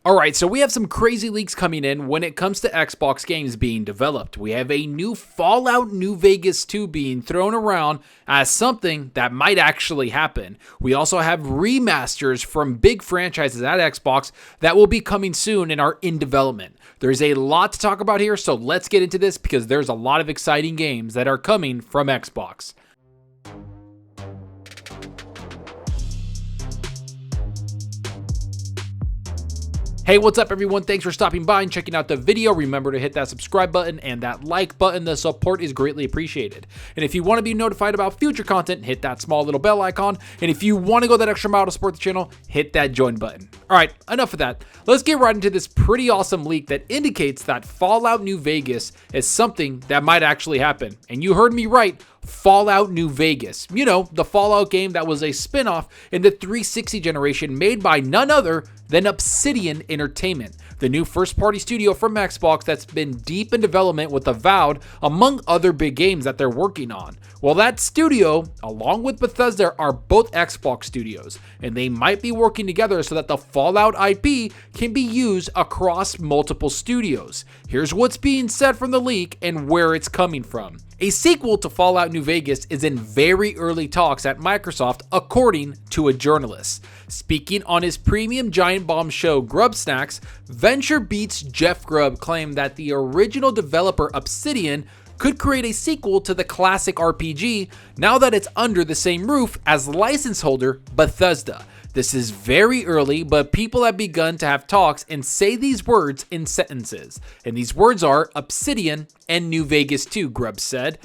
Alright, so we have some crazy leaks coming in when it comes to Xbox games being developed. We have a new Fallout New Vegas 2 being thrown around as something that might actually happen. We also have remasters from big franchises at Xbox that will be coming soon and are in development. There's a lot to talk about here, so let's get into this because there's a lot of exciting games that are coming from Xbox. Hey, what's up everyone? Thanks for stopping by and checking out the video. Remember to hit that subscribe button and that like button. The support is greatly appreciated. And if you want to be notified about future content, hit that small little bell icon. And if you want to go that extra mile to support the channel, hit that join button. All right, enough of that. Let's get right into this pretty awesome leak that indicates that Fallout New Vegas is something that might actually happen. And you heard me right. Fallout New Vegas. You know, the Fallout game that was a spin-off in the 360 generation made by none other than Obsidian Entertainment, the new first-party studio from Xbox that's been deep in development with Avowed, among other big games that they're working on. Well, that studio, along with Bethesda, are both Xbox studios, and they might be working together so that the Fallout IP can be used across multiple studios. Here's what's being said from the leak and where it's coming from. A sequel to Fallout New Vegas is in very early talks at Microsoft, according to a journalist. Speaking on his premium Giant Bomb show Grub Snacks, VentureBeat's Jeff Grubb claimed that the original developer Obsidian could create a sequel to the classic RPG now that it's under the same roof as license holder Bethesda. This is very early, but people have begun to have talks and say these words in sentences. And these words are Obsidian and New Vegas 2, Grubb said.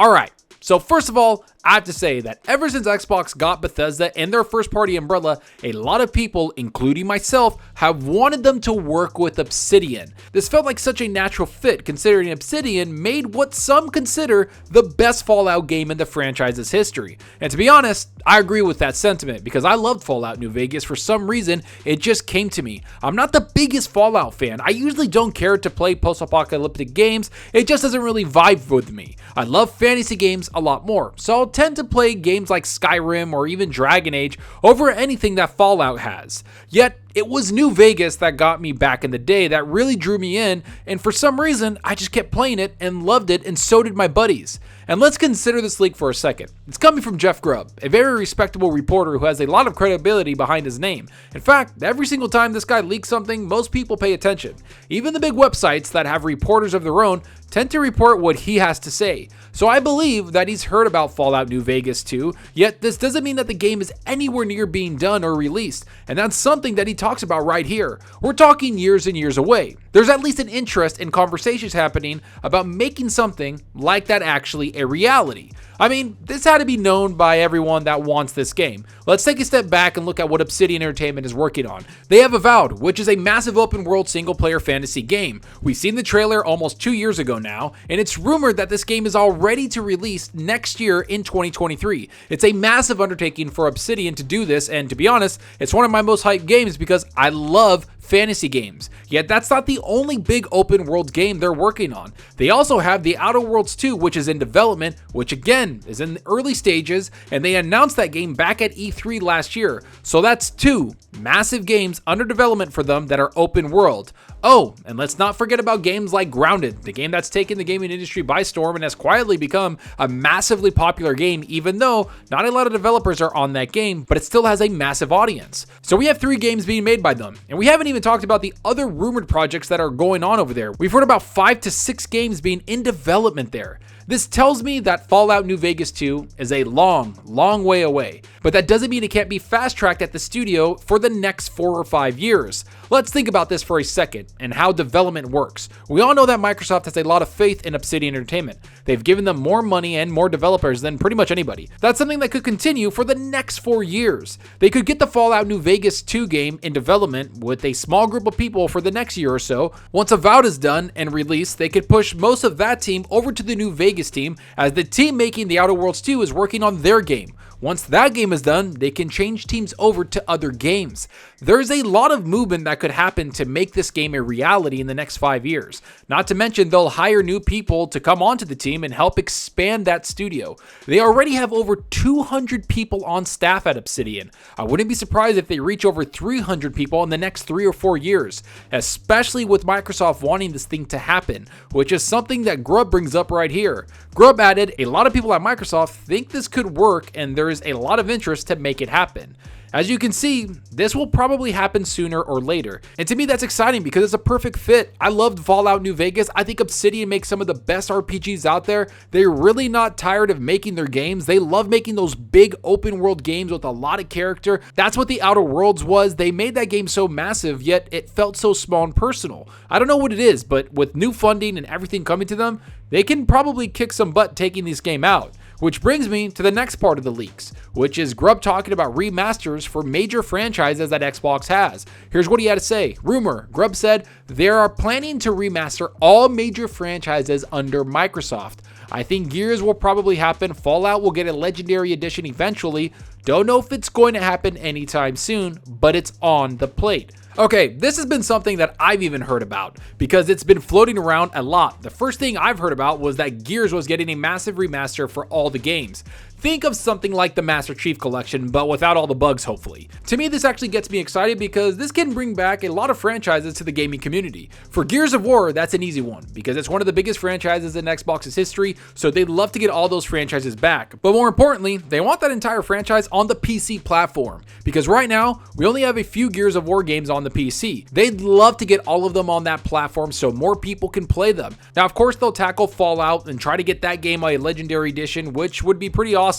Alright, so first of all, I have to say that ever since Xbox got Bethesda and their first-party umbrella, a lot of people, including myself, have wanted them to work with Obsidian. This felt like such a natural fit considering Obsidian made what some consider the best Fallout game in the franchise's history. And to be honest, I agree with that sentiment because I loved Fallout New Vegas. For some reason, it just came to me. I'm not the biggest Fallout fan. I usually don't care to play post-apocalyptic games. It just doesn't really vibe with me. I love fantasy games a lot more, so I'll tend to play games like Skyrim or even Dragon Age over anything that Fallout has. Yet, it was New Vegas that got me back in the day that really drew me in, and for some reason, I just kept playing it and loved it, and so did my buddies. And let's consider this leak for a second. It's coming from Jeff Grubb, a very respectable reporter who has a lot of credibility behind his name. In fact, every single time this guy leaks something, most people pay attention. Even the big websites that have reporters of their own tend to report what he has to say. So I believe that he's heard about Fallout New Vegas 2, yet this doesn't mean that the game is anywhere near being done or released, and that's something that he talks about right here. We're talking years and years away. There's at least an interest in conversations happening about making something like that actually a reality. I mean, this had to be known by everyone that wants this game. Let's take a step back and look at what Obsidian Entertainment is working on. They have Avowed, which is a massive open world single player fantasy game. We've seen the trailer almost 2 years ago now, and it's rumored that this game is all ready to release next year in 2023. It's a massive undertaking for Obsidian to do this, and to be honest, it's one of my most hyped games because I love fantasy games. Yet that's not the only big open world game they're working on. They also have The Outer Worlds 2, which is in development, which again is in the early stages, and they announced that game back at E3 last year. So that's 2 massive games under development for them that are open world. Oh, and let's not forget about games like Grounded, the game that's taken the gaming industry by storm and has quietly become a massively popular game, even though not a lot of developers are on that game, but it still has a massive audience. So we have 3 games being made by them, and we haven't even talked about the other rumored projects that are going on over there. We've heard about 5 to 6 games being in development there. This tells me that Fallout New Vegas 2 is a long way away, but that doesn't mean it can't be fast-tracked at the studio for the next 4 or 5 years. Let's think about this for a second and how development works. We all know that Microsoft has a lot of faith in Obsidian Entertainment. They've given them more money and more developers than pretty much anybody. That's something that could continue for the next 4 years. They could get the Fallout New Vegas 2 game in development with a small group of people for the next year or so. Once Avowed is done and released, they could push most of that team over to the New Vegas team, as the team making The Outer Worlds 2 is working on their game. Once that game is done, they can change teams over to other games. There's a lot of movement that could happen to make this game a reality in the next 5 years. Not to mention, they'll hire new people to come onto the team and help expand that studio. They already have over 200 people on staff at Obsidian. I wouldn't be surprised if they reach over 300 people in the next 3 or 4 years, especially with Microsoft wanting this thing to happen, which is something that Grubb brings up right here. Grubb added, a lot of people at Microsoft think this could work and there is a lot of interest to make it happen. As you can see, this will probably happen sooner or later. And to me, that's exciting because it's a perfect fit. I loved Fallout New Vegas. I think Obsidian makes some of the best RPGs out there. They're really not tired of making their games. They love making those big open world games with a lot of character. That's what the Outer Worlds was. They made that game so massive, yet it felt so small and personal. I don't know what it is, but with new funding and everything coming to them, they can probably kick some butt taking this game out. Which brings me to the next part of the leaks, which is Grubb talking about remasters for major franchises that Xbox has. Here's what he had to say. Rumor, Grubb said, they are planning to remaster all major franchises under Microsoft. I think Gears will probably happen. Fallout will get a Legendary Edition eventually. Don't know if it's going to happen anytime soon, but it's on the plate. Okay, this has been something that I've even heard about because it's been floating around a lot. The first thing I've heard about was that Gears was getting a massive remaster for all the games. Think of something like the Master Chief Collection, but without all the bugs, hopefully. To me, this actually gets me excited because this can bring back a lot of franchises to the gaming community. For Gears of War, that's an easy one because it's one of the biggest franchises in Xbox's history, so they'd love to get all those franchises back. But more importantly, they want that entire franchise on the PC platform because right now, we only have a few Gears of War games on the PC. They'd love to get all of them on that platform so more people can play them. Now, of course, they'll tackle Fallout and try to get that game a Legendary Edition, which would be pretty awesome.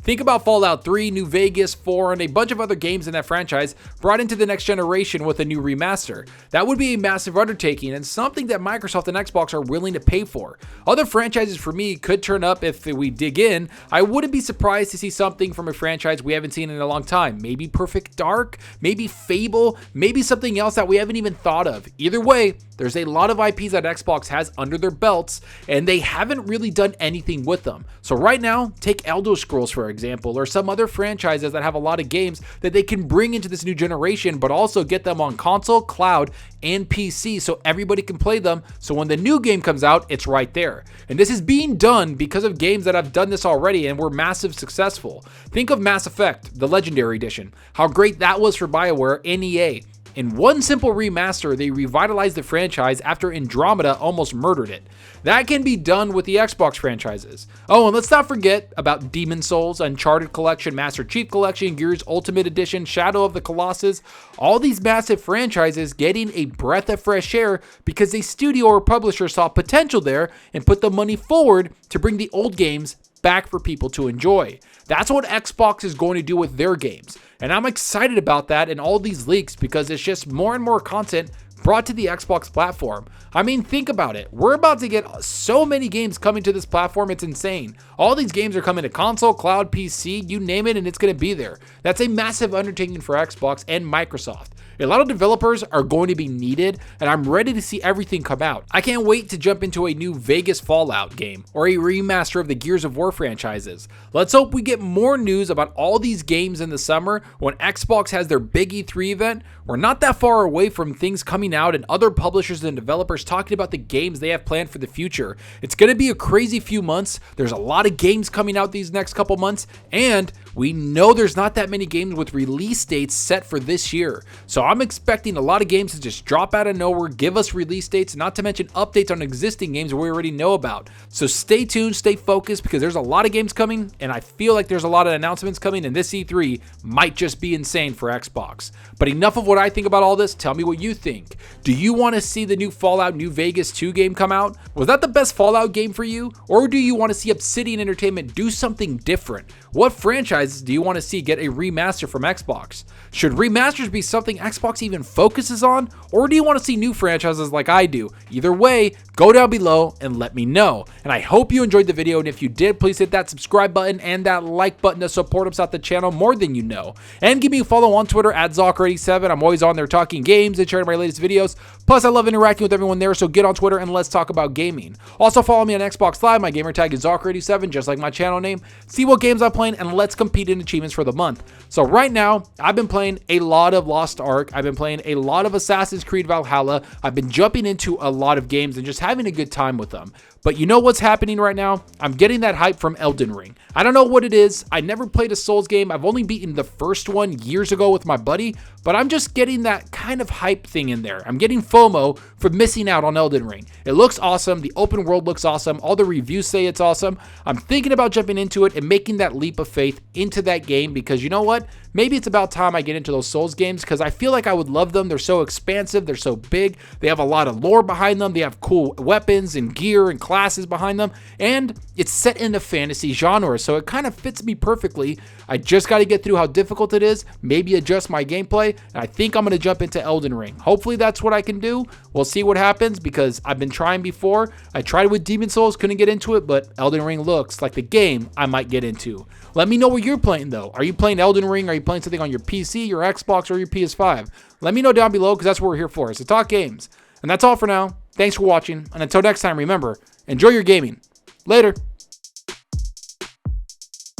Think about Fallout 3, New Vegas, 4, and a bunch of other games in that franchise brought into the next generation with a new remaster. That would be a massive undertaking and something that Microsoft and Xbox are willing to pay for. Other franchises for me could turn up if we dig in. I wouldn't be surprised to see something from a franchise we haven't seen in a long time. Maybe Perfect Dark, maybe Fable, maybe something else that we haven't even thought of. Either way, there's a lot of IPs that Xbox has under their belts, and they haven't really done anything with them. So right now, take Elder Scrolls for example, or some other franchises that have a lot of games that they can bring into this new generation, but also get them on console, cloud, and PC so everybody can play them. So when the new game comes out, it's right there. And this is being done because of games that have done this already and were massive successful. Think of Mass Effect, the Legendary Edition, how great that was for BioWare and EA. In one simple remaster, they revitalized the franchise after Andromeda almost murdered it. That can be done with the Xbox franchises. Oh, and let's not forget about Demon's Souls, Uncharted Collection, Master Chief Collection, Gears Ultimate Edition, Shadow of the Colossus. All these massive franchises getting a breath of fresh air because a studio or publisher saw potential there and put the money forward to bring the old games back for people to enjoy. That's what Xbox is going to do with their games. And I'm excited about that and all these leaks because it's just more and more content brought to the Xbox platform. I mean, think about it. We're about to get so many games coming to this platform, it's insane. All these games are coming to console, cloud, PC, you name it, and it's going to be there. That's a massive undertaking for Xbox and Microsoft. A lot of developers are going to be needed, and I'm ready to see everything come out. I can't wait to jump into a new Vegas Fallout game or a remaster of the Gears of War franchises. Let's hope we get more news about all these games in the summer when Xbox has their big E3 event. We're not that far away from things coming out and other publishers and developers talking about the games they have planned for the future. It's going to be a crazy few months. There's a lot of games coming out these next couple months, and we know there's not that many games with release dates set for this year. So I'm expecting a lot of games to just drop out of nowhere, give us release dates, not to mention updates on existing games we already know about. So stay tuned, stay focused, because there's a lot of games coming, and I feel like there's a lot of announcements coming, and this E3 might just be insane for Xbox. But enough of what I think about all this. Tell me what you think. Do you want to see the new Fallout New Vegas 2 game come out? Was that the best Fallout game for you? Or do you want to see Obsidian Entertainment do something different? What franchises do you want to see get a remaster from Xbox? Should remasters be something Xbox Xbox even focuses on? Or do you want to see new franchises like I do? Either way, go down below and let me know. And I hope you enjoyed the video, and if you did, please hit that subscribe button and that like button to support us out the channel more than you know. And give me a follow on Twitter at Zocker87. I'm always on there talking games and sharing my latest videos. Plus, I love interacting with everyone there, so get on Twitter and let's talk about gaming. Also, follow me on Xbox Live. My gamertag is Zocker87, just like my channel name. See what games I'm playing, and let's compete in achievements for the month. So right now, I've been playing a lot of Lost Ark. I've been playing a lot of Assassin's Creed Valhalla. I've been jumping into a lot of games and just having a good time with them. But you know what's happening right now? I'm getting that hype from Elden Ring. I don't know what it is. I never played a Souls game. I've only beaten the first one years ago with my buddy, but I'm just getting that kind of hype thing in there. I'm getting FOMO for missing out on Elden Ring. It looks awesome. The open world looks awesome. All the reviews say it's awesome. I'm thinking about jumping into it and making that leap of faith into that game because you know what? Maybe it's about time I get into those Souls games because I feel like I would love them. They're so expansive. They're so big. They have a lot of lore behind them. They have cool weapons and gear and classes behind them. And it's set in the fantasy genre, so it kind of fits me perfectly. I just got to get through how difficult it is, maybe adjust my gameplay, and I think I'm going to jump into Elden Ring. Hopefully that's what I can do. We'll see what happens because I've been trying before. I tried with Demon Souls, couldn't get into it, but Elden Ring looks like the game I might get into. Let me know what you're playing though. Are you playing Elden Ring? Are you playing something on your PC, your Xbox, or your PS5? Let me know down below because that's what we're here for, is to talk games. And that's all for now. Thanks for watching, and until next time, remember, enjoy your gaming. Later.